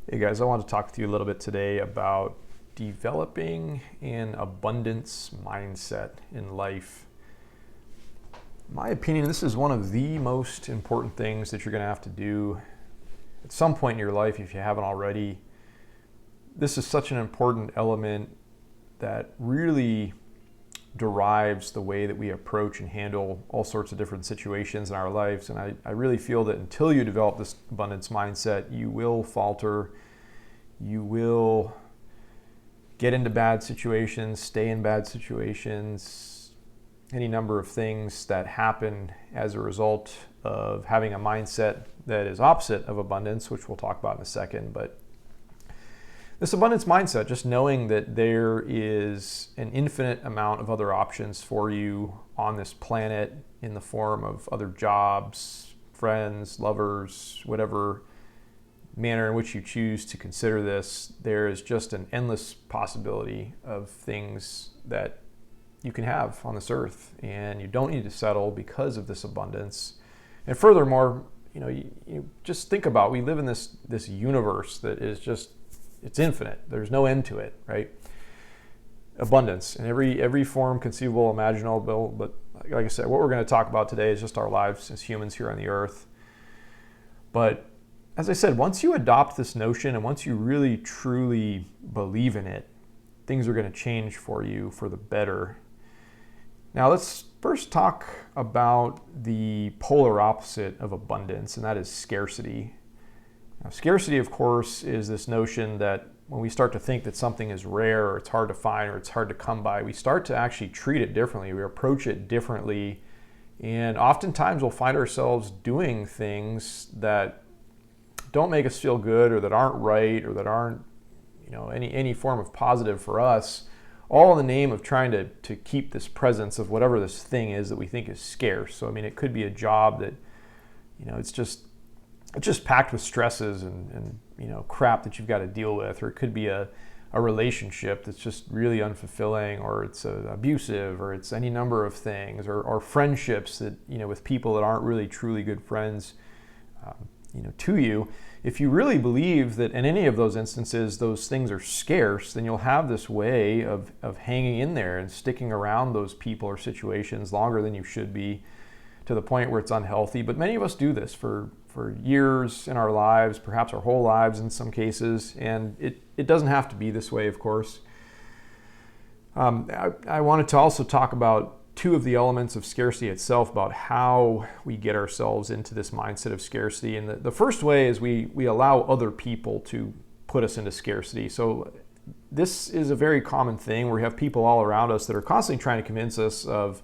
Hey guys, I want to talk with you a little bit today about developing an abundance mindset in life. In my opinion, this is one of the most important things that you're going to have to do at some point in your life if you haven't already. This is such an important element that really derives the way that we approach and handle all sorts of different situations in our lives. And I really feel that until you develop this abundance mindset, you will falter, you will get into bad situations, stay in bad situations, any number of things that happen as a result of having a mindset that is opposite of abundance, which we'll talk about in a second. But this abundance mindset, just knowing that there is an infinite amount of other options for you on this planet in the form of other jobs, friends, lovers, whatever manner in which you choose to consider this, there is just an endless possibility of things that you can have on this earth, and you don't need to settle because of this abundance. And furthermore, you just think about, we live in this universe that is just, it's infinite. There's no end to it, right? Abundance in every form conceivable, imaginable. But like I said, what we're going to talk about today is just our lives as humans here on the earth. But as I said, once you adopt this notion and once you really truly believe in it, things are going to change for you for the better. Now let's first talk about the polar opposite of abundance, and that is scarcity. Now, scarcity, of course, is this notion that when we start to think that something is rare or it's hard to find or it's hard to come by, we start to actually treat it differently. We approach it differently. And oftentimes we'll find ourselves doing things that don't make us feel good or that aren't right or that aren't, any form of positive for us, all in the name of trying to keep this presence of whatever this thing is that we think is scarce. So, it could be a job that, it's just packed with stresses and crap that you've got to deal with, or it could be a relationship that's just really unfulfilling, or it's abusive, or it's any number of things, or friendships that with people that aren't really truly good friends to you. If you really believe that in any of those instances those things are scarce, then you'll have this way of hanging in there and sticking around those people or situations longer than you should be, to the point where it's unhealthy. But many of us do this for years in our lives, perhaps our whole lives in some cases, and it doesn't have to be this way, of course. I wanted to also talk about two of the elements of scarcity itself, about how we get ourselves into this mindset of scarcity. And the first way is we allow other people to put us into scarcity. So this is a very common thing where we have people all around us that are constantly trying to convince us of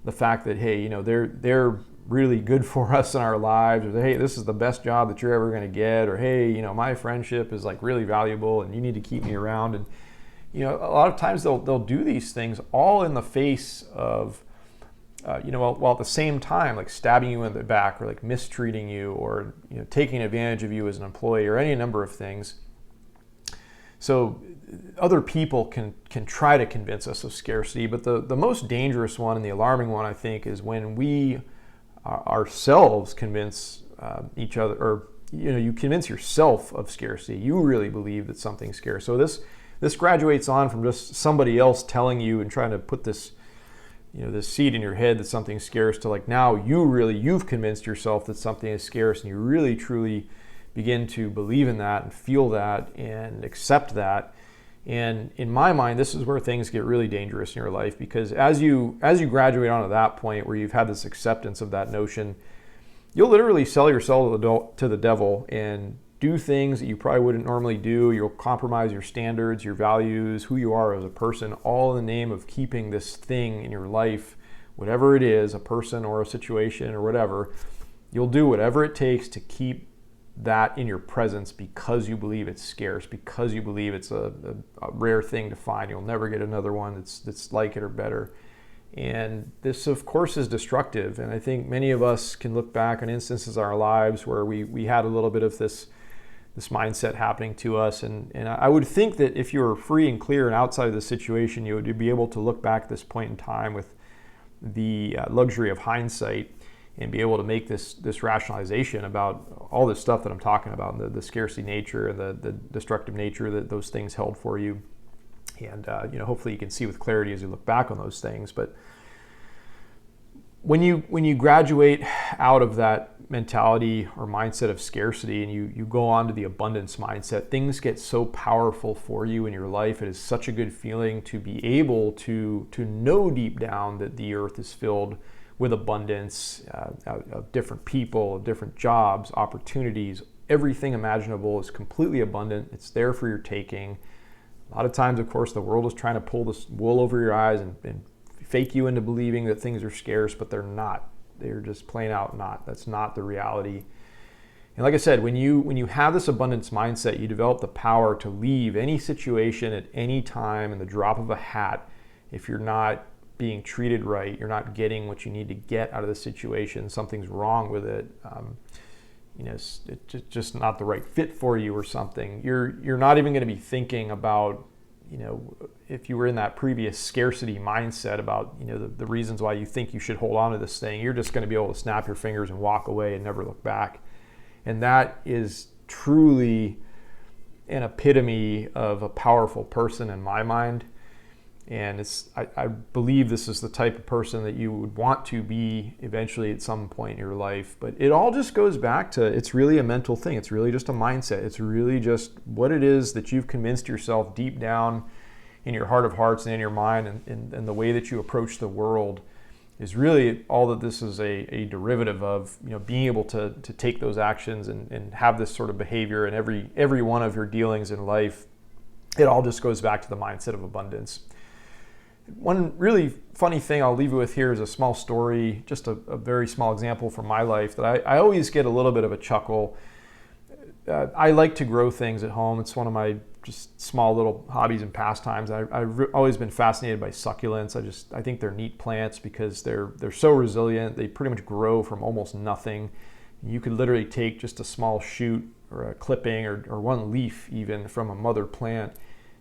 the fact that, hey, they're really good for us in our lives, or hey, this is the best job that you're ever going to get, or hey, my friendship is like really valuable and you need to keep me around. And a lot of times they'll do these things all in the face of while at the same time like stabbing you in the back, or like mistreating you, or taking advantage of you as an employee, or any number of things. So other people can try to convince us of scarcity, but the most dangerous one and the alarming one, I think, is when we ourselves convince each other, or you convince yourself of scarcity. You really believe that something's scarce. So this graduates on from just somebody else telling you and trying to put this this seed in your head that something's scarce, to like now you've convinced yourself that something is scarce, and you really truly begin to believe in that and feel that and accept that. And in my mind, this is where things get really dangerous in your life, because as you graduate onto that point where you've had this acceptance of that notion, you'll literally sell yourself to the devil and do things that you probably wouldn't normally do. You'll compromise your standards, your values, who you are as a person, all in the name of keeping this thing in your life, whatever it is, a person or a situation or whatever. You'll do whatever it takes to keep that in your presence, because you believe it's scarce, because you believe it's a rare thing to find. You'll never get another one that's like it or better. And this, of course, is destructive. And I think many of us can look back on instances in our lives where we had a little bit of this mindset happening to us. And I would think that if you were free and clear and outside of the situation, you would be able to look back at this point in time with the luxury of hindsight and be able to make this rationalization about all this stuff that I'm talking about, the scarcity nature and the destructive nature that those things held for you. And hopefully you can see with clarity as you look back on those things. But when you graduate out of that mentality or mindset of scarcity and you go on to the abundance mindset, things get so powerful for you in your life. It is such a good feeling to be able to know deep down that the earth is filled with abundance of different people, of different jobs, opportunities. Everything imaginable is completely abundant. It's there for your taking. A lot of times, of course, the world is trying to pull this wool over your eyes and fake you into believing that things are scarce, but they're not. They're just plain out not. That's not the reality. And like I said, when you have this abundance mindset, you develop the power to leave any situation at any time in the drop of a hat. If you're not being treated right, you're not getting what you need to get out of the situation, something's wrong with it, it's just not the right fit for you or something. You're not even going to be thinking about, if you were in that previous scarcity mindset about, the reasons why you think you should hold on to this thing. You're just going to be able to snap your fingers and walk away and never look back. And that is truly an epitome of a powerful person in my mind. And I believe this is the type of person that you would want to be eventually at some point in your life. But it all just goes back to, it's really a mental thing. It's really just a mindset. It's really just what it is that you've convinced yourself deep down in your heart of hearts and in your mind, and the way that you approach the world is really all that this is a derivative of, being able to take those actions and have this sort of behavior in every one of your dealings in life. It all just goes back to the mindset of abundance. One really funny thing I'll leave you with here is a small story, just a very small example from my life that I always get a little bit of a chuckle. I like to grow things at home. It's one of my just small little hobbies and pastimes. I've always been fascinated by succulents. I think they're neat plants because they're so resilient. They pretty much grow from almost nothing. You could literally take just a small shoot or a clipping or one leaf even from a mother plant.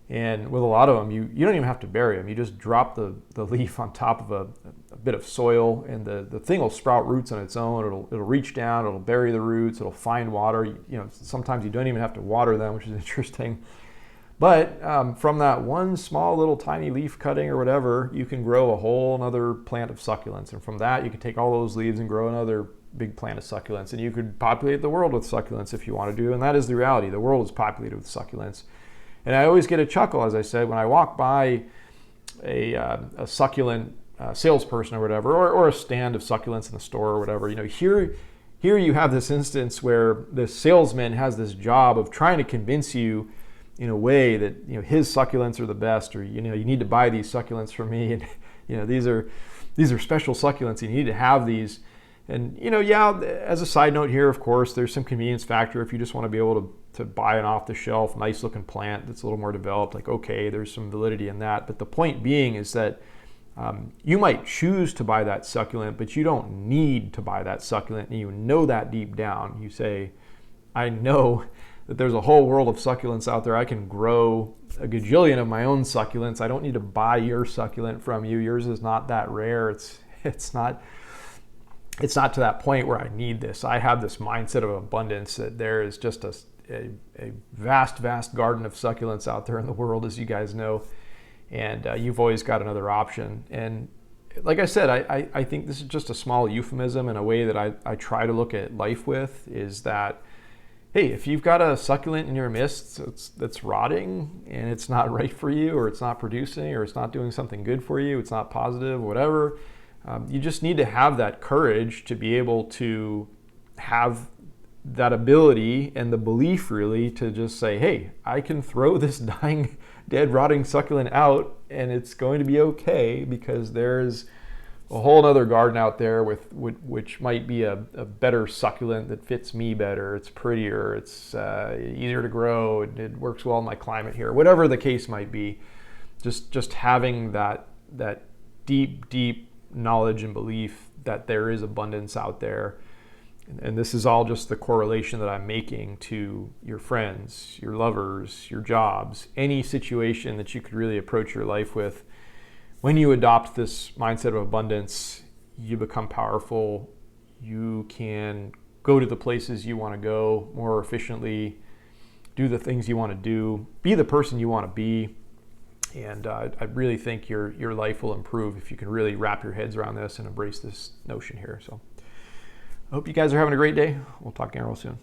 And with a lot of them, you don't even have to bury them. You just drop the leaf on top of a bit of soil, and the thing will sprout roots on its own. It'll reach down, it'll bury the roots, it'll find water. Sometimes you don't even have to water them, which is interesting. But from that one small little tiny leaf cutting or whatever, you can grow a whole another plant of succulents. And from that, you can take all those leaves and grow another big plant of succulents. And you could populate the world with succulents if you want to do. And that is the reality. The world is populated with succulents. And I always get a chuckle, as I said, when I walk by a succulent salesperson or whatever, or a stand of succulents in the store or whatever. Here you have this instance where the salesman has this job of trying to convince you in a way that his succulents are the best, or you need to buy these succulents from me, and these are special succulents. You need to have these. And as a side note here, of course, there's some convenience factor if you just want to be able to buy an off-the-shelf, nice-looking plant that's a little more developed. Like, okay, there's some validity in that. But the point being is that you might choose to buy that succulent, but you don't need to buy that succulent, and you know that deep down. You say, I know that there's a whole world of succulents out there. I can grow a gajillion of my own succulents. I don't need to buy your succulent from you. Yours is not that rare. It's not to that point where I need this. I have this mindset of abundance that there is just a vast garden of succulents out there in the world, as you guys know, and you've always got another option. And like I said, I think this is just a small euphemism in a way that I try to look at life with, is that, hey, if you've got a succulent in your midst that's rotting and it's not right for you, or it's not producing, or it's not doing something good for you, it's not positive, whatever, you just need to have that courage to be able to have that ability and the belief really to just say, hey, I can throw this dying, dead, rotting succulent out and it's going to be okay, because there's a whole other garden out there which might be a better succulent that fits me better. It's prettier, it's easier to grow, it works well in my climate here, whatever the case might be. Just having that deep knowledge and belief that there is abundance out there. And this is all just the correlation that I'm making to your friends, your lovers, your jobs, any situation that you could really approach your life with. When you adopt this mindset of abundance, you become powerful, You can go to the places you want to go more efficiently, do the things you want to do, be the person you want to be. And I really think your life will improve if you can really wrap your heads around this and embrace this notion here. So I hope you guys are having a great day. We'll talk again real soon.